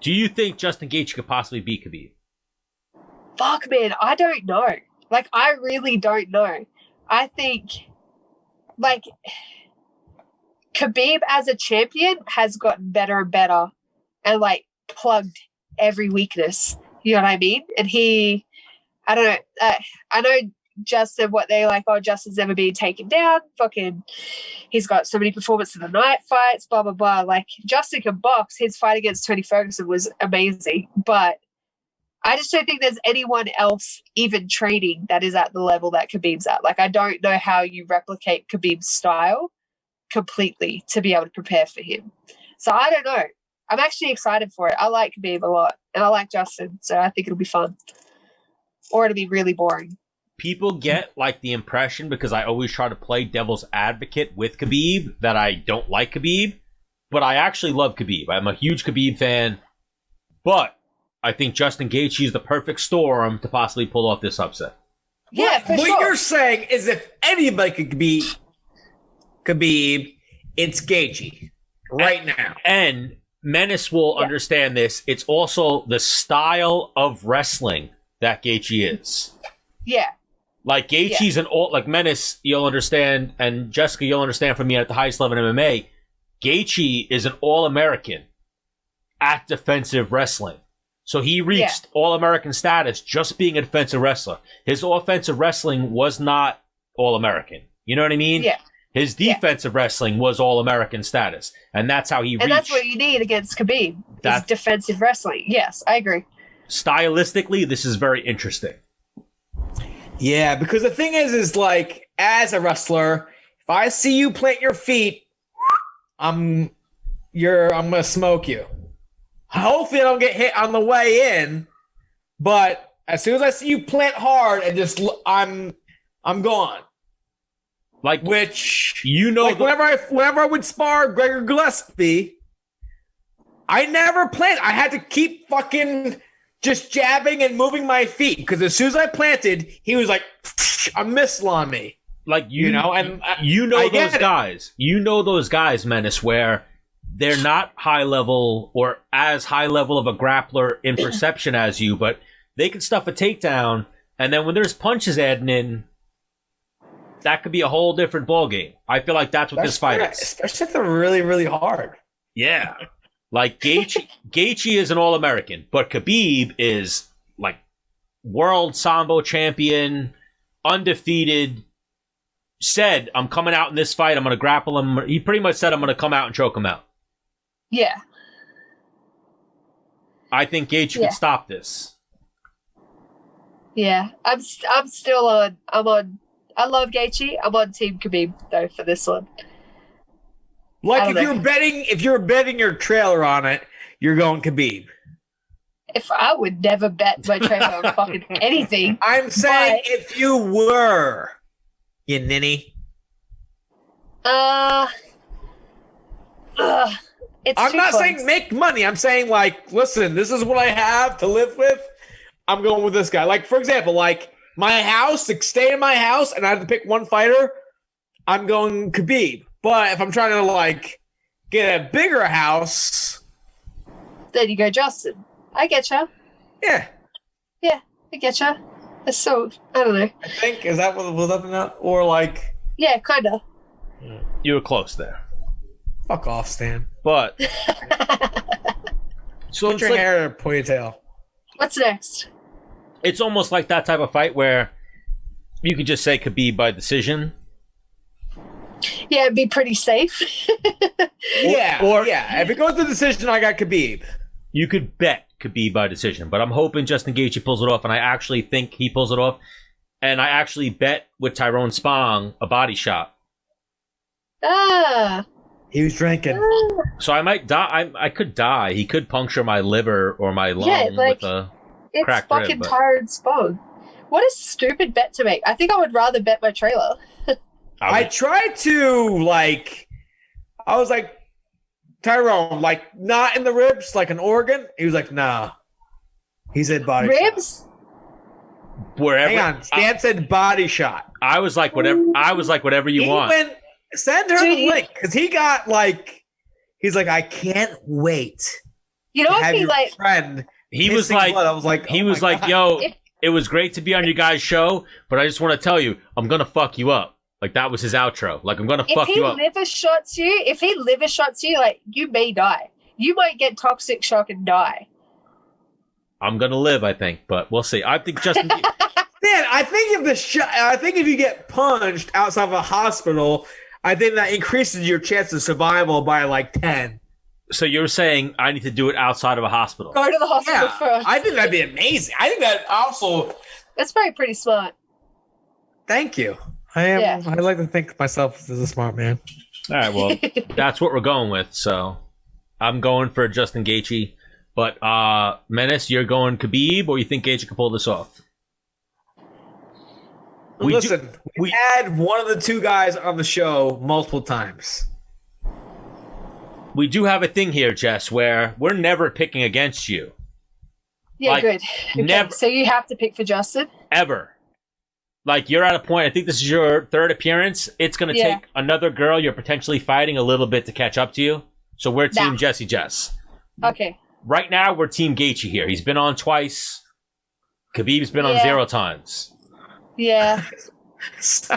Do you think Justin Gaethje could possibly beat Khabib? Fuck, man, I don't know. Like, I really don't know. I think, like, Khabib as a champion has gotten better and better and, like, plugged every weakness. You know what I mean? And I don't know. I know Justin, what they like, oh, Justin's never been taken down. Fucking, he's got so many performance of the night fights, blah, blah, blah. Like, Justin can box. His fight against Tony Ferguson was amazing. But I just don't think there's anyone else even training that is at the level that Khabib's at. Like, I don't know how you replicate Khabib's style completely to be able to prepare for him. So I don't know. I'm actually excited for it. I like Khabib a lot, and I like Justin, so I think it'll be fun. Or it'll be really boring. People get, like, the impression, because I always try to play devil's advocate with Khabib, that I don't like Khabib, but I actually love Khabib. I'm a huge Khabib fan, but I think Justin Gaethje is the perfect storm to possibly pull off this upset. Yeah, for sure. What you're saying is if anybody could beat Khabib, it's Gaethje right now. And Menace will understand this. It's also the style of wrestling that Gaethje is. Yeah. Like, Gaethje's an all, like Menace, you'll understand, and Jessica, you'll understand from me at the highest level in MMA, Gaethje is an All-American at defensive wrestling. So he reached All-American status just being a defensive wrestler. His offensive wrestling was not All-American. You know what I mean? Yeah. His defensive wrestling was All-American status. And that's how he reached. And that's what you need against Khabib, is defensive wrestling. Yes, I agree. Stylistically, this is very interesting. Yeah, because the thing is like, as a wrestler, if I see you plant your feet, I'm gonna smoke you. Hopefully I don't get hit on the way in, but as soon as I see you plant hard and just I'm gone. Like, which, you know, like whenever I would spar Gregor Gillespie, I never planted. I had to keep fucking just jabbing and moving my feet, because as soon as I planted, he was like a missile on me. Like, you know, and you know those guys. You know those guys, Menace, where they're not high level or as high level of a grappler in perception as you, but they can stuff a takedown, and then when there's punches adding in, that could be a whole different ballgame. I feel like that's what this fight is. Especially if they're really, really hard. Yeah. Like, Gaethje is an All-American, but Khabib is, like, world Sambo champion, undefeated, said, I'm coming out in this fight, I'm going to grapple him. He pretty much said, I'm going to come out and choke him out. Yeah. I think Gaethje could stop this. Yeah. I love Gaethje. I'm on Team Khabib, though, for this one. Like, if you're betting your trailer on it, you're going Khabib. If I would never bet my trailer on fucking anything. I'm saying if you were, you ninny. I'm not saying make money. I'm saying, like, listen, this is what I have to live with. I'm going with this guy. Like, for example, like, my house, to stay in my house, and I have to pick one fighter, I'm going Khabib. But if I'm trying to, like, get a bigger house, then you go Justin. I get you. Yeah. Yeah, I get you. That's so, I don't know. I think, is that what was up in that? Or, like... Yeah, kind of. You were close there. Fuck off, Stan. But... so put your hair in a ponytail. What's next? It's almost like that type of fight where you could just say Khabib by decision. Yeah, it'd be pretty safe. Yeah. If it goes to decision, I got Khabib. You could bet Khabib by decision, but I'm hoping Justin Gaethje pulls it off, and I actually think he pulls it off. And I actually bet with Tyrone Spong a body shot. He was drinking. So I might die. I could die. He could puncture my liver or my lung with a cracked rib. It's fucking Tyrone Spong. What a stupid bet to make. I think I would rather bet my trailer. I tried to, like, I was like, Tyrone, like, not in the ribs, like an organ. He was like, nah. He said body ribs? shot. Wherever. Hang on. Stan said body shot. I was like, whatever you want. Send her the link, because he got, like, he's like, I can't wait You know, to I'd have be your like, friend. He was pissing like, blood. I was like, he oh was my like, God. yo, it was great to be on your guys' show, but I just want to tell you, I'm gonna fuck you up. Like that was his outro. Like I'm gonna if fuck he you up. liver shots you, like you may die. You might get toxic shock and die. I'm gonna live, I think, but we'll see. I think Justin. Man, I think if you get punched outside of a hospital, I think that increases your chance of survival by like 10. So you're saying I need to do it outside of a hospital? Go to the hospital Yeah, first. I think that'd be amazing. I think that also. That's probably pretty smart. Thank you. I am. Yeah. I like to think of myself as a smart man. All right, well, that's what we're going with. So I'm going for Justin Gaethje, but Menace, you're going Khabib, or you think Gaethje can pull this off? Listen, we had one of the two guys on the show multiple times. We do have a thing here, Jess, where we're never picking against you. Yeah, Like, good. Okay, never- so you have to pick for Justin? Ever. Like, you're at a point, I think this is your third appearance. It's going to Yeah. take another girl you're potentially fighting a little bit to catch up to you. So we're Team Nah. Jesse Jess. Okay. Right now, we're Team Gaethje here. He's been on twice. Khabib's been on Yeah. 0 times. Yeah. So